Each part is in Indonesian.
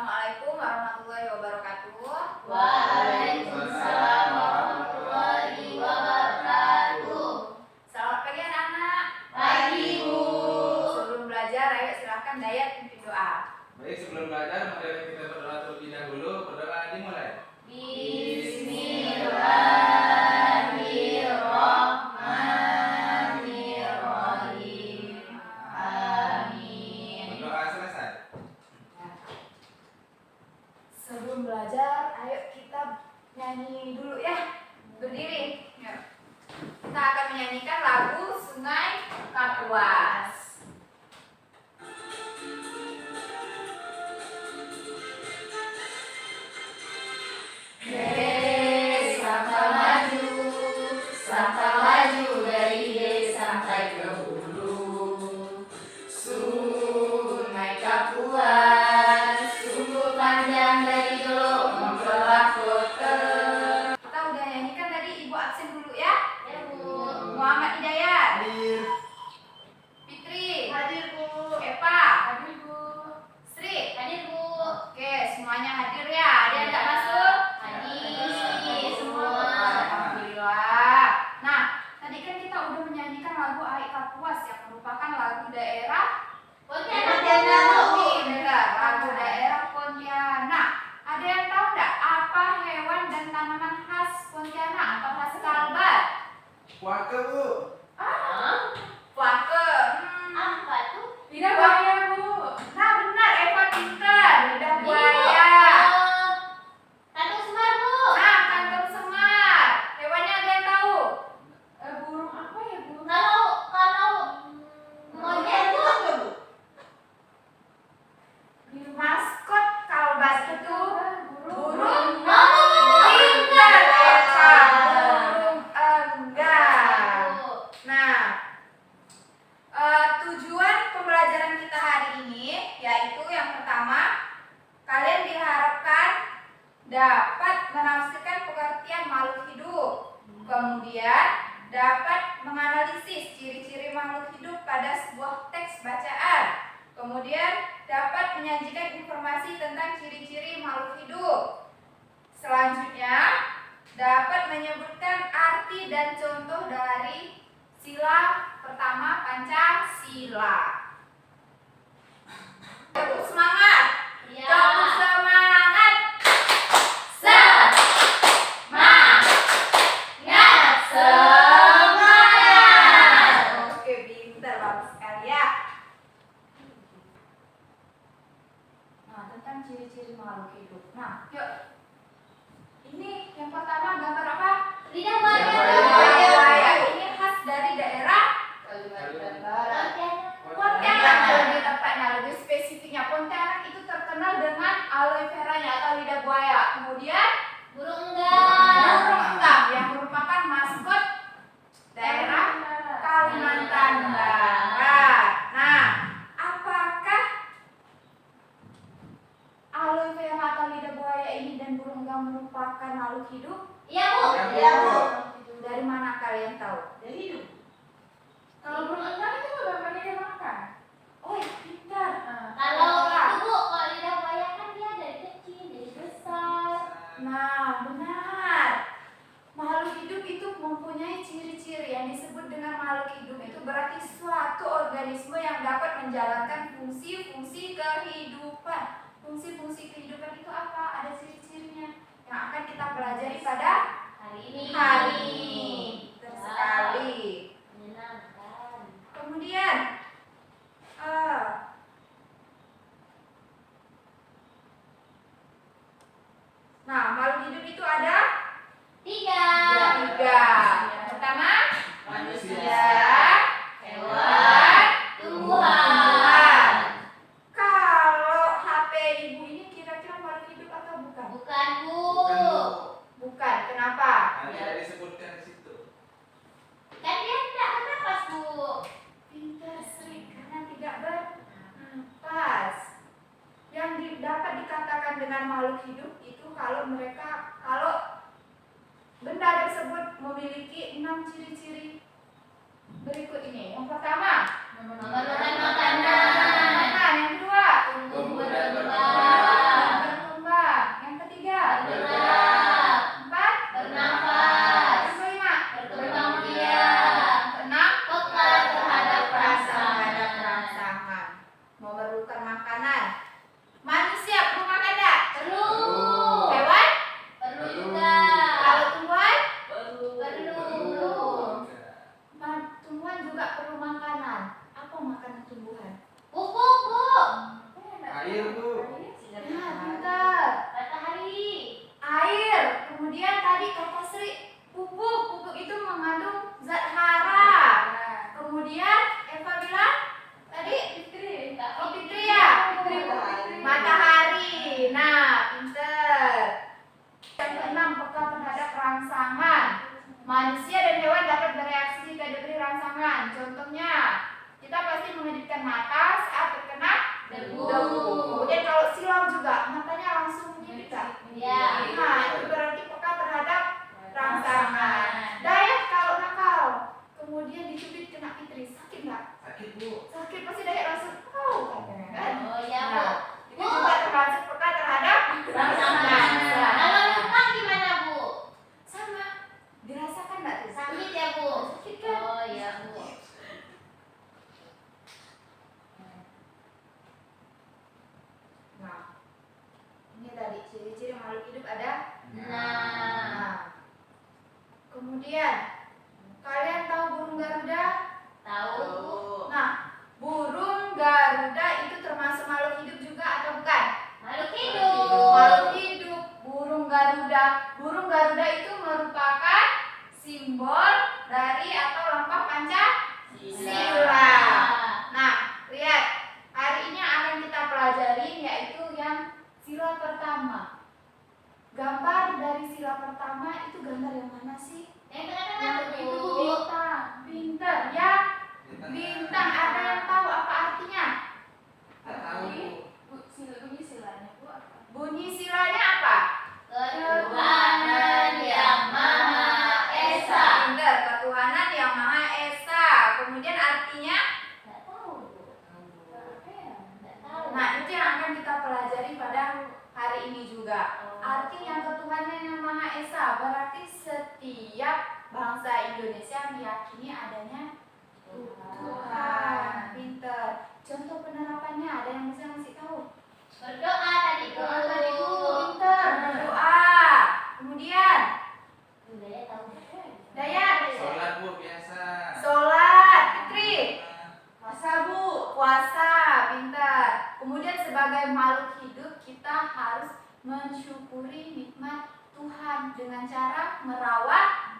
Assalamualaikum warahmatullahi wabarakatuh. Waalaikumsalam warahmatullahi wabarakatuh. Selamat pagi anak-anak. Pagi, Bu. Sebelum belajar, ayo silakan Dayat pimpin doa. Baik, sebelum belajar, mari kita berdoa terlebih dahulu. Berdoa dimulai. Bismillahirrahmanirrahim. Amin. Berdoa selesai. Sebelum belajar, ayo kita nyanyi dulu ya. Berdiri. Yuk. Kita akan menyanyikan lagu Sungai Kapuas. Sampai maju dari hilir sampai ke hulu. Sungai Kapuas sungguh panjang dari Teluk membelah kota. Kita udah nyanyikan tadi, Ibu absen dulu ya. Ya, Bu. Muhammad Hidayat, Hadir. Fitri, Hadir, Bu. Eva, Hadir, Bu. Sri. Hadir, Bu. Oke, semuanya hadir ya. Ada yang nggak masuk? Hadir semua. Alhamdulillah. Nah, tadi kan kita udah menyanyikan lagu Ai Kapuas yang merupakan lagu daerah Pontianak. Benar, lagu daerah Pontianak. Ada yang tahu nggak apa hewan dan tanaman khas Pontianak atau khas Kalbar? Puaka, Bu. Puake. Apa tuh? Lidah buaya, Bu. Nah, benar, Eva pintar. Lidah buaya. Kantong semar, Bu. Nah, kantong semar. Hewannya ada yang tahu? Burung apa ya, Bu? Kalau monyet tuh Maskot Kalbar itu burung Oh, pintar, Eva. Burung enggang. Nah, tujuan pembelajaran kita hari ini yaitu yang pertama, kalian diharapkan dapat menafsirkan pengertian makhluk hidup. Kemudian, dapat menganalisis ciri-ciri makhluk hidup pada sebuah teks bacaan. Kemudian, dapat menyajikan informasi tentang ciri-ciri makhluk hidup. Selanjutnya, dapat menyebutkan arti dan contoh dari sila pertama Pancasila. Tepuk semangat. Ya. Tepuk semangat. Semangat semangat. Oke, pintar, bagus sekali ya. Nah, tentang ciri-ciri makhluk hidup. Nah, yuk. Ini yang pertama gambar apa? Lidah buaya. Buaya. Ini khas dari daerah Pontianak. Lebih tepatnya, lebih spesifiknya, Pontianak itu terkenal dengan aloe veranya atau lidah buaya. Kemudian Burung enggang. burung enggang yang merupakan maskot daerah Kalimantan Barat. Nah, apakah aloe vera atau lidah buaya ini dan burung enggang merupakan makhluk hidup? Iya, Bu. Iya, Bu. Dari mana kalian tahu? Dari hidup. Kalau burung enggang itu gambarnya dia makan. Oh, ya, pintar. Kalau itu, Bu, kalau lidah buaya kan dia dari kecil jadi besar. Nah, benar. Makhluk hidup itu mempunyai ciri-ciri yang disebut dengan makhluk hidup. Itu berarti suatu organisme yang dapat menjalankan fungsi-fungsi kehidupan. Fungsi-fungsi kehidupan itu apa? Ada ciri-cirinya yang akan kita pelajari pada Hari ini. hari ini. Betul sekali. Menyenangkan. Kemudian, nah, makhluk hidup itu ada Tiga. tiga. Yang pertama, Manusia. Hewan. Tumbuhan. Kalau HP ibu ini kira-kira makhluk hidup atau bukan? Bukan, Bu. Bukan, Bu. Bukan. Kenapa? Tidak disebutkan di situ. Kan dia tidak bernapas, Bu. Pintar, Sri, karena tidak bernapas. Yang dapat dikatakan dengan makhluk hidup itu kalau benda tersebut memiliki 6 ciri-ciri berikut ini. Yang pertama, Memerlukan makanan. yang kedua, Tumbuh dan berkembang. Bangsa. Kalau lupa gimana Bu? Sama. Dirasakan nggak tuh? Sakit ya Bu? Sakit kan? Oh iya Bu. Nah, ini tadi ciri-ciri makhluk hidup ada. Nah, Kemudian, kalian tahu burung Garuda? tahu Bu? Nah, burung Garuda itu termasuk makhluk hidup juga atau bukan? Makhluk hidup. Makhluk hidup, burung Garuda. Burung Garuda itu merupakan simbol dari atau lambang Pancasila. Nah, lihat. Hari ini akan kita pelajari yaitu yang sila pertama. Gambar dari sila pertama itu gambar yang mana sih? Yang tengah-tengah Yang tuh itu Bu. bintang. Bintang ya. Bintang, ada yang tahu apa artinya? Tak tahu. Bunyi silanya Bu apa? Bunyi silanya apa? Ketuhanan yang Maha Esa. Pintar, ketuhanan yang Maha Esa. Kemudian artinya? Nggak tahu Bu. Nggak tahu. Nah, itu yang akan kita pelajari pada hari ini juga. Artinya ketuhanan yang Maha Esa berarti setiap bangsa Indonesia meyakini adanya Tuhan. Pintar. Contoh penerapannya ada yang bisa ngasih tahu? Berdoa tadi Bu. Doa tadi Bu. Pintar. Berdoa. Kemudian Udah tahu. Dayat. Sholat Bu biasa. Sholat. Fitri. Puasa Bu. Puasa. Pintar. Kemudian sebagai makhluk hidup kita harus mensyukuri nikmat Tuhan dengan cara merawat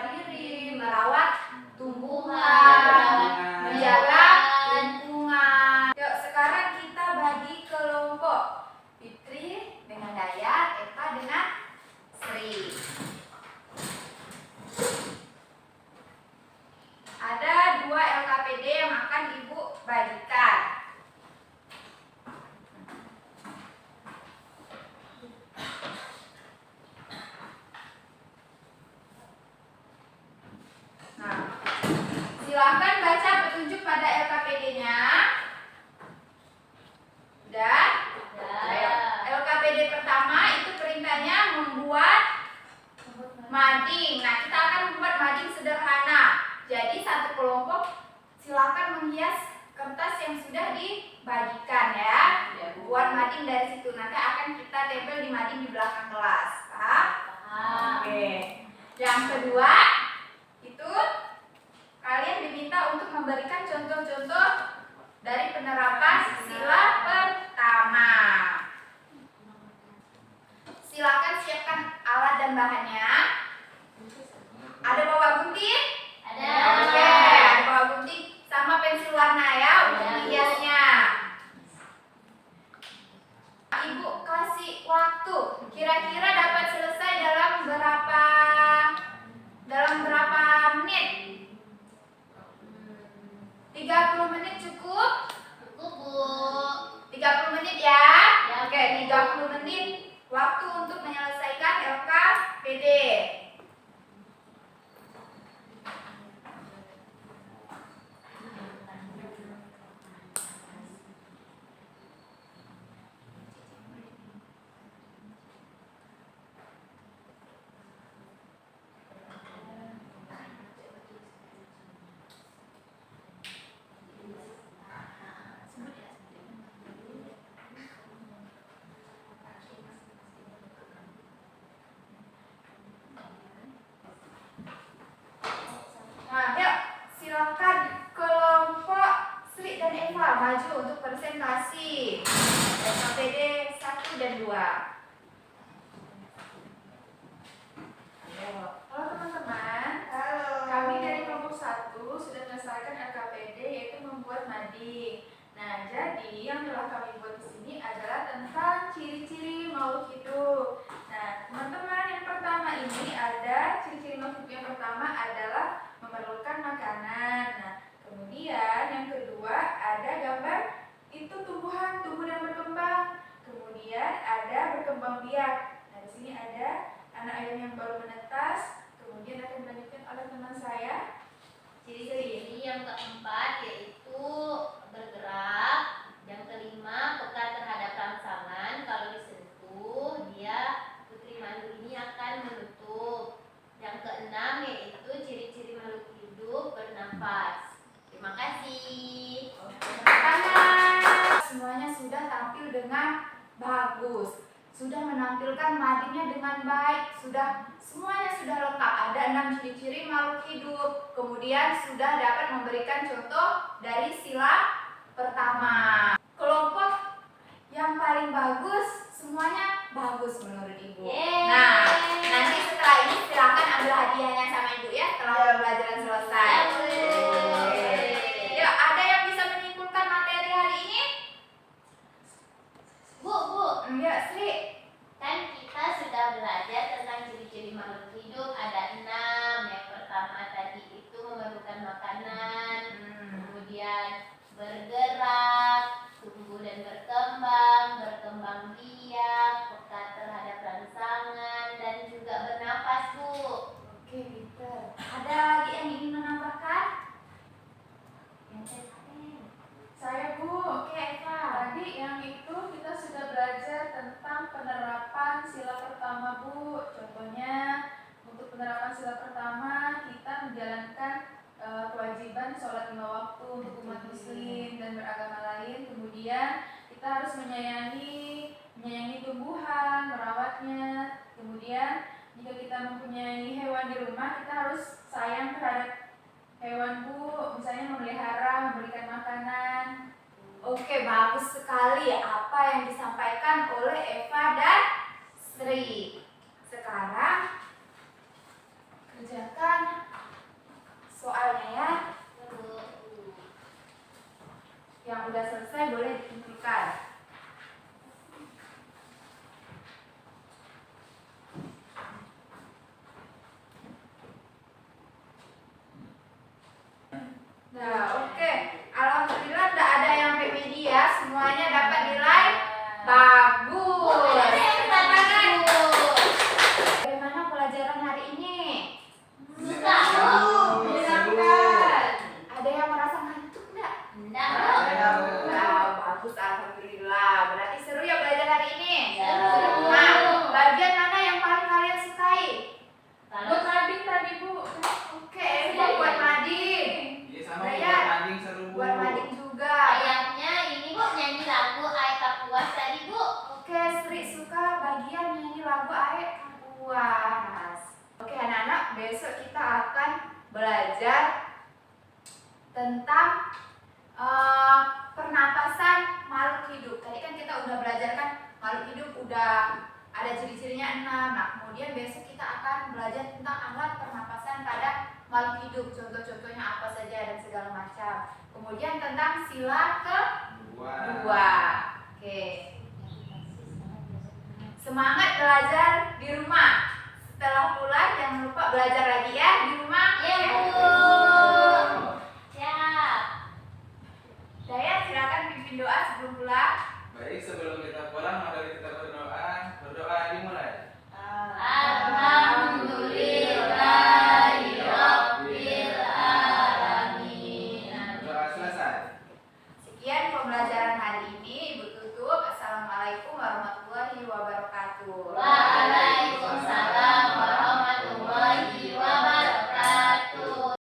diri, merawat tumbuhan, menjaga lingkungan. Yuk, sekarang kita bagi kelompok. Fitri dengan Dayat, Eva dengan Sri. Ada 2 LKPD yang akan Ibu bagikan. Nah, silakan baca petunjuk pada LKPD-nya. Udah? Ayo. LKPD pertama itu perintahnya membuat mading. Nah, kita akan membuat mading sederhana. Jadi satu kelompok silakan menghias kertas yang sudah dibagikan ya. Buat mading dari situ. Nanti akan kita tempel di mading di belakang kelas. Paham? Oke. Yang kedua itu kalian diminta untuk memberikan contoh-contoh dari penerapan sila pertama. Silakan siapkan alat dan bahannya. Ada bawa gunting? Ada. Oke, ada bawa gunting sama pensil warna ya untuk Ada. menghiasnya. Ibu kasih waktu. Kira-kira dapat selesai dalam berapa menit? 30 menit cukup? Cukup Bu. 30 menit ya? Ya. Oke, 30 menit waktu untuk menyelesaikan LKPD. Nah, yuk silakan kelompok Sri dan Eva maju untuk presentasi LKPD 1 dan 2. Halo teman-teman. Halo. Kami dari kelompok 1 sudah menyelesaikan LKPD yaitu membuat mading. Nah, jadi yang telah kami buat di sini adalah tentang ciri-ciri makhluk hidup. Nah, teman-teman, yang pertama ini ada ciri-ciri makhluk hidup yang pertama adalah memerlukan makanan. Nah, kemudian yang kedua ada gambar itu tumbuhan, tumbuh dan berkembang. Kemudian ada berkembang biak. Nah, di sini ada anak ayam yang baru menetas. Kemudian akan dilanjutkan oleh teman saya. Ciri-ciri yang keempat yaitu bergerak. Yang kelima peka terhadap tampil dengan bagus. Sudah menampilkan madinya dengan baik, semuanya sudah lengkap. Ada 6 ciri-ciri makhluk hidup. Kemudian sudah dapat memberikan contoh dari sila pertama. Kelompok yang paling bagus, semuanya bagus menurut Ibu. Nah, nanti setelah ini silakan ambil hadiahnya sama Ibu ya setelah pembelajaran selesai. Ya, ada yang bisa menyimpulkan materi hari ini? Bu, Ya, Sri. kan kita sudah belajar tentang ciri-ciri makhluk hidup. Ada 6. Yang pertama tadi itu memerlukan makanan, kemudian bergerak, tumbuh dan berkembang biak, peka terhadap rangsangan, dan juga bernafas, Bu. Oke, Peter. Ada lagi yang ingin menambahkan? Saya, Bu. Oke, Eva. Tadi yang itu kita sudah belajar tentang penerapan sila pertama, Bu. Contohnya untuk penerapan sila pertama kita menjalankan kewajiban sholat 5 waktu untuk umat muslim dan beragama lain. Kemudian kita harus menyayangi tumbuhan, merawatnya. Kemudian jika kita mempunyai hewan di rumah, kita harus sayang terhadap hewan, Bu. Misalnya memelihara, memberikan makanan. Oke, bagus sekali apa yang disampaikan oleh Eva dan Sri. Sekarang kerjakan soalnya ya. Yang udah selesai boleh dikumpulkan. Nah, oke. Alhamdulillah tidak ada yang PPD ya. Semuanya dapat nilai bagus. Bagaimana pelajaran hari ini? Suka, Bu. Menyenangkan. Ada yang merasa ngantuk enggak? Enggak, Bu. Nah, bagus, alhamdulillah. Berarti seru ya belajar hari ini. Seru. Nah, bagian mana yang paling kalian sukai? Buat mading tadi, Bu. Oke, Eva buat mading. Iya sama Raya. buat tanding seru, Bu. Buat mading juga. Kayaknya ini, Bu, nyanyi lagu Air Kapuas tadi, Bu. Oke, Sri suka bagian nyanyi lagu Air Kapuas. Oke, anak-anak, besok kita akan belajar tentang pernapasan makhluk hidup. Tadi kan kita udah belajar kan makhluk hidup udah ada ciri-cirinya 6. Nah, kemudian besok kita akan belajar tentang alat pernapasan pada makhluk hidup. Contoh-contohnya apa saja dan segala macam. Kemudian tentang sila kedua. Oke. Semangat belajar di rumah. Setelah pulang jangan lupa belajar lagi ya di rumah. Iya, Oke? Bu. Siap. Dayat silakan pimpin doa sebelum pulang. Baik, sebelum kita pulang, mari kita berdoa. Berdoa dimulai. Alhamdulillahirabbil alamin. Berdoa selesai. Sekian pembelajaran hari ini. Ibu tutup. Assalamualaikum warahmatullahi wabarakatuh.